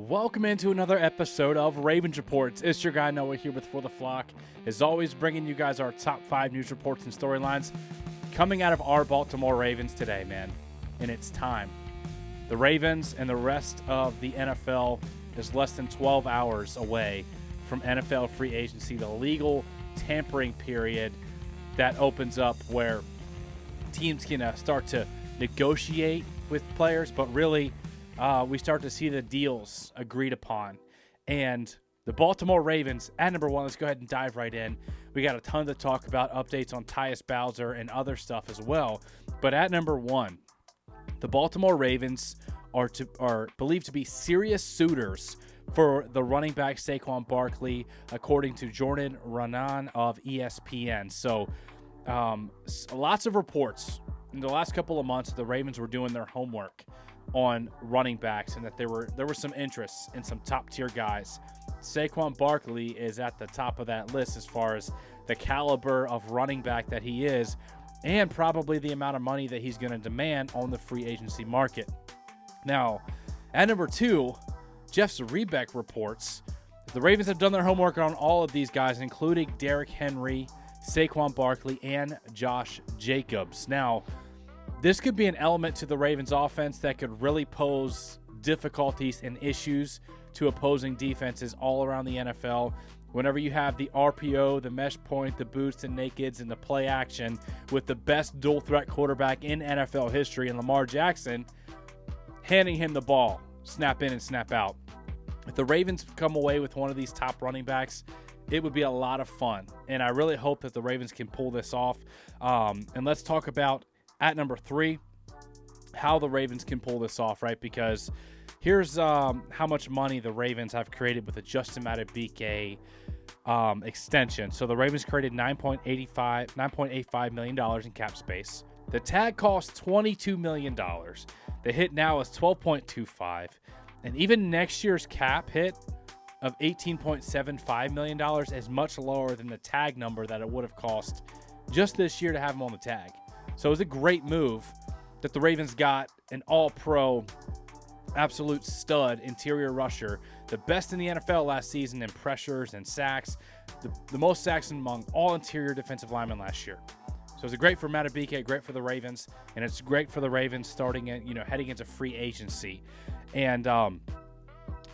Welcome into another episode of Ravens Reports. It's your guy Noah here with For the Flock. As always, bringing you guys our top 5 news reports and storylines coming out of our Baltimore Ravens today, man. And it's time. The Ravens and the rest of the NFL is less than 12 hours away from NFL free agency, the legal tampering period that opens up where teams can start to negotiate with players, but really we start to see the deals agreed upon. And the Baltimore Ravens, at number 1, let's go ahead and dive right in. We got a ton to talk about, updates on Tyus Bowser and other stuff as well. But at number 1, the Baltimore Ravens are believed to be serious suitors for the running back Saquon Barkley, according to Jordan Raanan of ESPN. So lots of reports in the last couple of months. The Ravens were doing their homework on running backs and that there were some interests in some top tier guys. Saquon Barkley is at the top of that list as far as the caliber of running back that he is, and probably the amount of money that he's going to demand on the free agency market. Now, at number 2, Jeff Zrebiec reports that the Ravens have done their homework on all of these guys, including Derrick Henry, Saquon Barkley, and Josh Jacobs. Now, this could be an element to the Ravens offense that could really pose difficulties and issues to opposing defenses all around the NFL. Whenever you have the RPO, the mesh point, the boost and nakeds, and the play action with the best dual threat quarterback in NFL history, and Lamar Jackson, handing him the ball, snap in and snap out. If the Ravens come away with one of these top running backs, it would be a lot of fun. And I really hope that the Ravens can pull this off. And let's talk about, at number 3, how the Ravens can pull this off, right? Because here's how much money the Ravens have created with the Justin Madubuike extension. So the Ravens created $9.85 million in cap space. The tag cost $22 million. The hit now is $12.25. And even next year's cap hit of $18.75 million is much lower than the tag number that it would have cost just this year to have him on the tag. So it was a great move that the Ravens got an all-pro, absolute stud interior rusher, the best in the NFL last season in pressures and sacks, the most sacks among all interior defensive linemen last year. So it's great for Madubuike, great for the Ravens, and it's great for the Ravens starting at, heading into free agency. And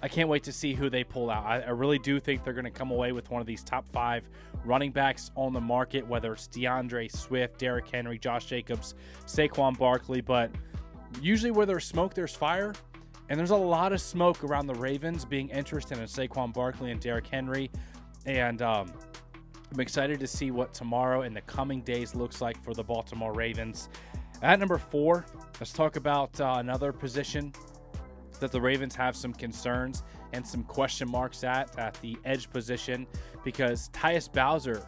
I can't wait to see who they pull out. I really do think they're going to come away with one of these top 5 running backs on the market, whether it's DeAndre Swift, Derrick Henry, Josh Jacobs, Saquon Barkley. But usually where there's smoke, there's fire. And there's a lot of smoke around the Ravens being interested in Saquon Barkley and Derrick Henry. And I'm excited to see what tomorrow and the coming days looks like for the Baltimore Ravens. At number 4, let's talk about another position that the Ravens have some concerns and some question marks at the edge position, because Tyus Bowser,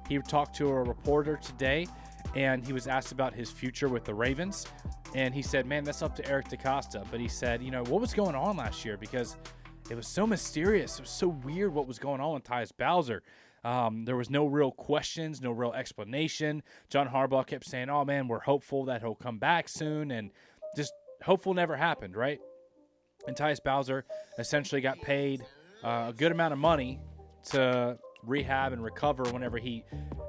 he talked to a reporter today and he was asked about his future with the Ravens, and he said, man, that's up to Eric DeCosta. But he said, what was going on last year, because it was so mysterious, it was so weird what was going on with Tyus Bowser. There was no real questions, no real explanation. John Harbaugh kept saying, oh man, we're hopeful that he'll come back soon, and just hopeful never happened, right? And Tyus Bowser essentially got paid a good amount of money to rehab and recover whenever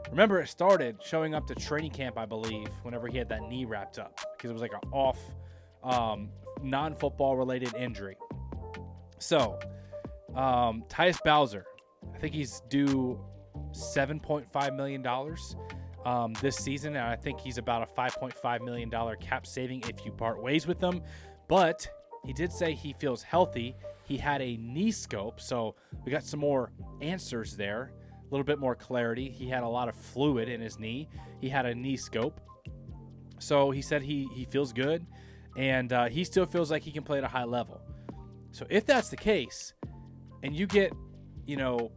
remember it started showing up to training camp, I believe, whenever he had that knee wrapped up, because it was like an off non-football related injury. So Tyus Bowser, I think he's due $7.5 million this season, and I think he's about a $5.5 million cap saving if you part ways with them. But he did say he feels healthy. He had a knee scope, so we got some more answers there, a little bit more clarity. He had a lot of fluid in his knee. He had a knee scope. So he said he feels good, and he still feels like he can play at a high level. So if that's the case, and you get,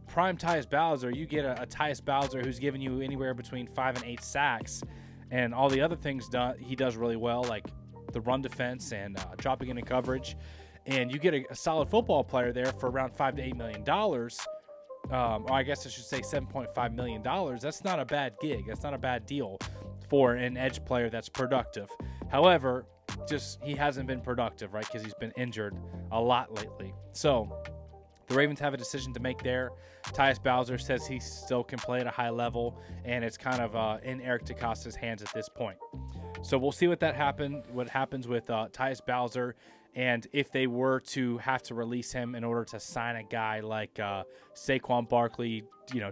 prime Tyus Bowser, you get a Tyus Bowser who's giving you anywhere between 5 and 8 sacks, and all the other things he does really well, like the run defense and dropping into coverage, and you get a solid football player there for around $5 to $8 million, or I guess I should say $7.5 million, that's not a bad gig. That's not a bad deal for an edge player that's productive. However, just he hasn't been productive, right? Because he's been injured a lot lately. So the Ravens have a decision to make there. Tyus Bowser says he still can play at a high level, and it's kind of in Eric DeCosta's hands at this point. So we'll see what happens with Tyus Bowser, and if they were to have to release him in order to sign a guy like Saquon Barkley,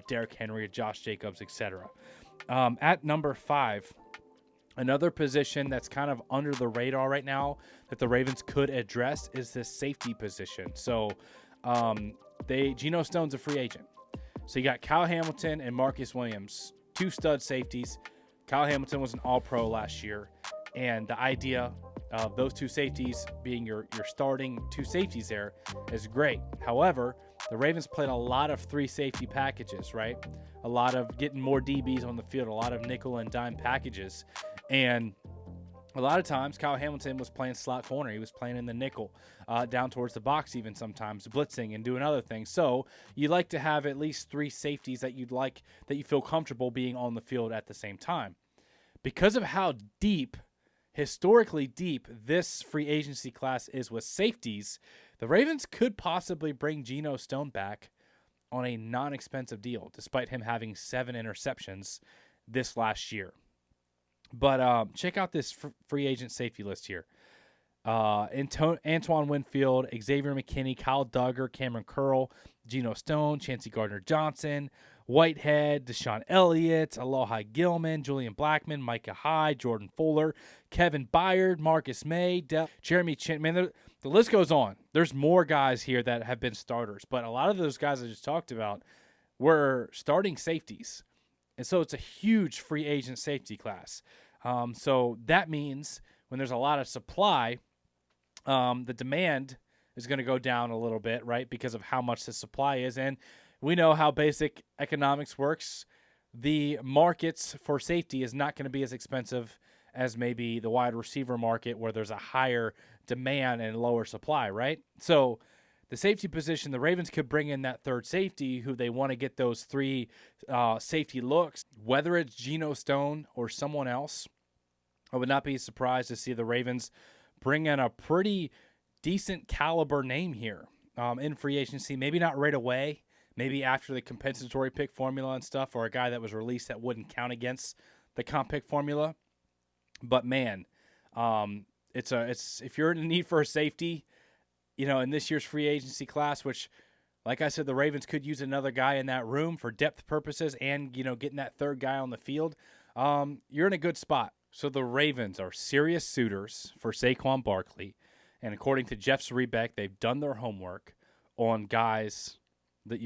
Derrick Henry, Josh Jacobs, etc. At number 5, another position that's kind of under the radar right now that the Ravens could address is the safety position. So Geno Stone's a free agent. So you got Kyle Hamilton and Marcus Williams, 2 stud safeties. Kyle Hamilton was an All-Pro last year, and the idea of those 2 safeties being your starting 2 safeties there is great. However, the Ravens played a lot of 3 safety packages, right? A lot of getting more DBs on the field, a lot of nickel and dime packages, and a lot of times Kyle Hamilton was playing slot corner. He was playing in the nickel, down towards the box even sometimes, blitzing and doing other things. So you like to have at least 3 safeties that you feel comfortable being on the field at the same time. Because of how historically deep this free agency class is with safeties, the Ravens could possibly bring Geno Stone back on a non-expensive deal, despite him having 7 interceptions this last year. But check out this free agent safety list here. Antoine Winfield, Xavier McKinney, Kyle Duggar, Cameron Curl, Geno Stone, Chancey Gardner-Johnson, Whitehead, Deshaun Elliott, Aloha Gilman, Julian Blackman, Micah Hyde, Jordan Fuller, Kevin Byard, Marcus May, Jeremy Chin. Man, the list goes on. There's more guys here that have been starters, but a lot of those guys I just talked about were starting safeties. And so it's a huge free agent safety class. So that means when there's a lot of supply, the demand is going to go down a little bit, right, because of how much the supply is. And we know how basic economics works. The markets for safety is not going to be as expensive as maybe the wide receiver market where there's a higher demand and lower supply, right? So the safety position, the Ravens could bring in that third safety who they want to get those 3 safety looks. Whether it's Geno Stone or someone else, I would not be surprised to see the Ravens bring in a pretty decent caliber name here in free agency. Maybe not right away. Maybe after the compensatory pick formula and stuff, or a guy that was released that wouldn't count against the comp pick formula. But man, it's if you're in need for a safety, in this year's free agency class, which, like I said, the Ravens could use another guy in that room for depth purposes and, getting that third guy on the field, you're in a good spot. So the Ravens are serious suitors for Saquon Barkley. And according to Jeff Zrebiec, they've done their homework on guys that,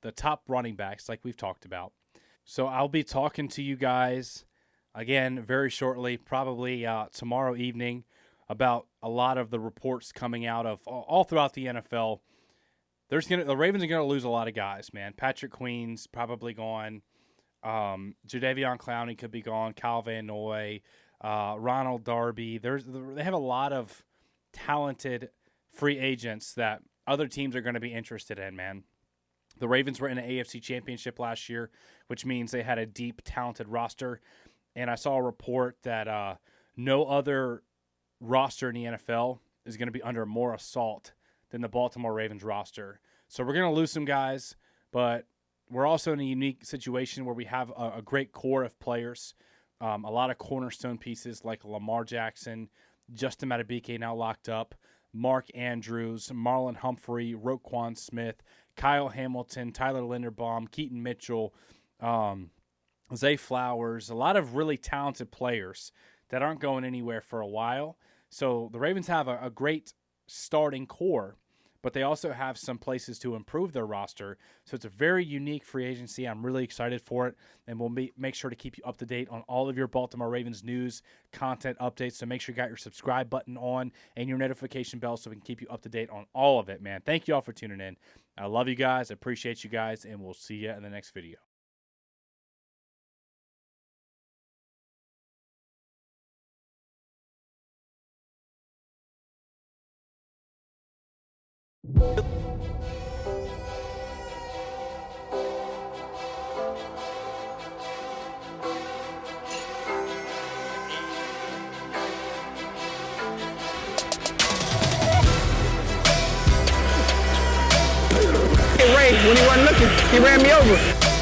the top running backs like we've talked about. So I'll be talking to you guys again very shortly, probably tomorrow evening, about a lot of the reports coming out of all throughout the NFL. The Ravens are going to lose a lot of guys, man. Patrick Queen's probably gone. Jadeveon Clowney could be gone. Kyle Van Noy, Ronald Darby. They have a lot of talented free agents that other teams are going to be interested in, man. The Ravens were in an AFC championship last year, which means they had a deep, talented roster. And I saw a report that no other roster in the NFL is going to be under more assault than the Baltimore Ravens roster. So we're going to lose some guys, but we're also in a unique situation where we have a great core of players, a lot of cornerstone pieces like Lamar Jackson, Justin Madubuike now locked up, Mark Andrews, Marlon Humphrey, Roquan Smith, Kyle Hamilton, Tyler Linderbaum, Keaton Mitchell, Zay Flowers, a lot of really talented players that aren't going anywhere for a while. So the Ravens have a great starting core, but they also have some places to improve their roster. So it's a very unique free agency. I'm really excited for it, and we'll make sure to keep you up to date on all of your Baltimore Ravens news, content updates. So make sure you got your subscribe button on and your notification bell so we can keep you up to date on all of it, man. Thank you all for tuning in. I love you guys. I appreciate you guys, and we'll see you in the next video. Ray, when he wasn't looking, he ran me over.